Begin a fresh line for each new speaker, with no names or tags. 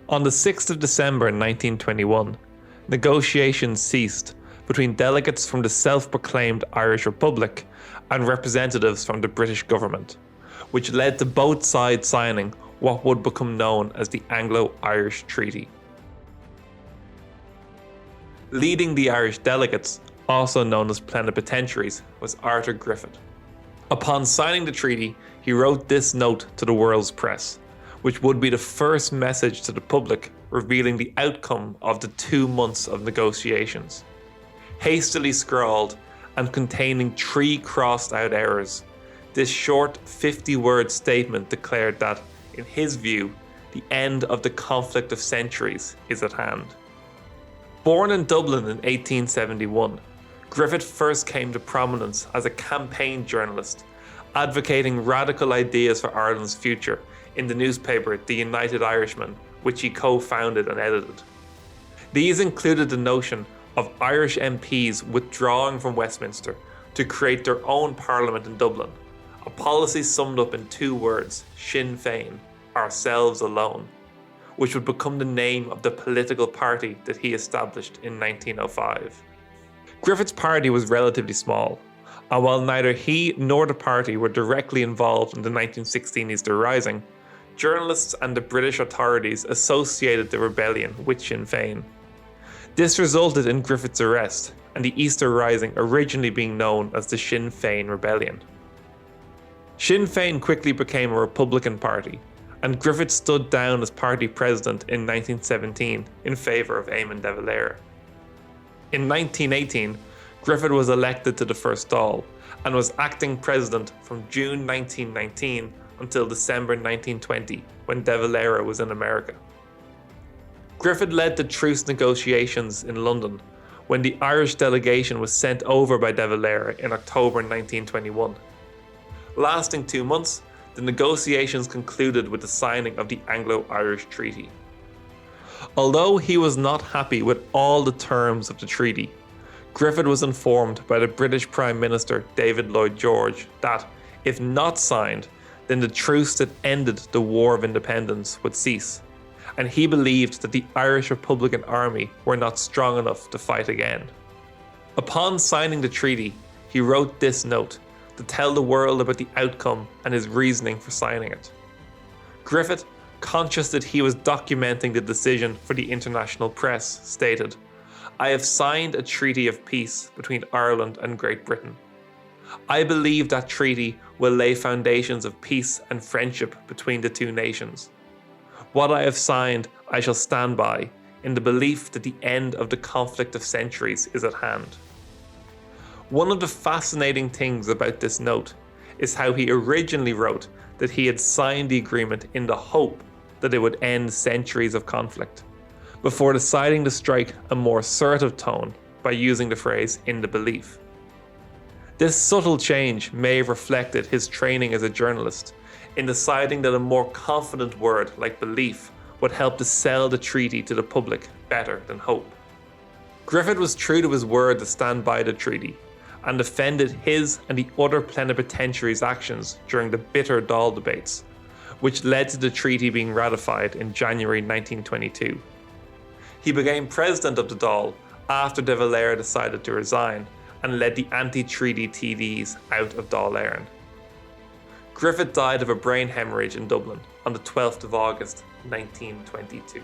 On the 6th of December 1921, negotiations ceased between delegates from the self-proclaimed Irish Republic and representatives from the British government, which led to both sides signing what would become known as the Anglo-Irish Treaty. Leading the Irish delegates, also known as plenipotentiaries, was Arthur Griffith. Upon signing the treaty, he wrote this note to the world's press, which would be the first message to the public revealing the outcome of the 2 months of negotiations. Hastily scrawled and containing 3 crossed out errors, this short 50-word statement declared that, in his view, the end of the conflict of centuries is at hand. Born in Dublin in 1871, Griffith first came to prominence as a campaign journalist, advocating radical ideas for Ireland's future in the newspaper The United Irishman, which he co-founded and edited. These included the notion of Irish MPs withdrawing from Westminster to create their own parliament in Dublin, a policy summed up in 2 words, Sinn Féin, ourselves alone, which would become the name of the political party that he established in 1905. Griffith's party was relatively small, and while neither he nor the party were directly involved in the 1916 Easter Rising, journalists and the British authorities associated the rebellion with Sinn Féin. This resulted in Griffith's arrest and the Easter Rising originally being known as the Sinn Féin Rebellion. Sinn Féin quickly became a Republican party, and Griffith stood down as party president in 1917 in favour of Eamon de Valera. In 1918, Griffith was elected to the first Dáil and was acting president from June 1919 until December 1920, when de Valera was in America. Griffith led the truce negotiations in London when the Irish delegation was sent over by de Valera in October 1921. Lasting 2 months, the negotiations concluded with the signing of the Anglo-Irish Treaty. Although he was not happy with all the terms of the treaty, Griffith was informed by the British Prime Minister David Lloyd George that, if not signed, then the truce that ended the War of Independence would cease, and he believed that the Irish Republican Army were not strong enough to fight again. Upon signing the treaty, he wrote this note to tell the world about the outcome and his reasoning for signing it. Griffith, conscious that he was documenting the decision for the international press, stated, "I have signed a treaty of peace between Ireland and Great Britain. I believe that treaty will lay foundations of peace and friendship between the 2 nations. What I have signed, I shall stand by, in the belief that the end of the conflict of centuries is at hand." One of the fascinating things about this note is how he originally wrote that he had signed the agreement in the hope that it would end centuries of conflict, before deciding to strike a more assertive tone by using the phrase "in the belief." This subtle change may have reflected his training as a journalist in deciding that a more confident word like belief would help to sell the treaty to the public better than hope. Griffith was true to his word to stand by the treaty and defended his and the other plenipotentiaries' actions during the bitter Dáil debates, which led to the treaty being ratified in January 1922. He became president of the Dáil after de Valera decided to resign and led the anti-treaty TDs out of Dáil Éireann. Griffith died of a brain hemorrhage in Dublin on the 12th of August 1922.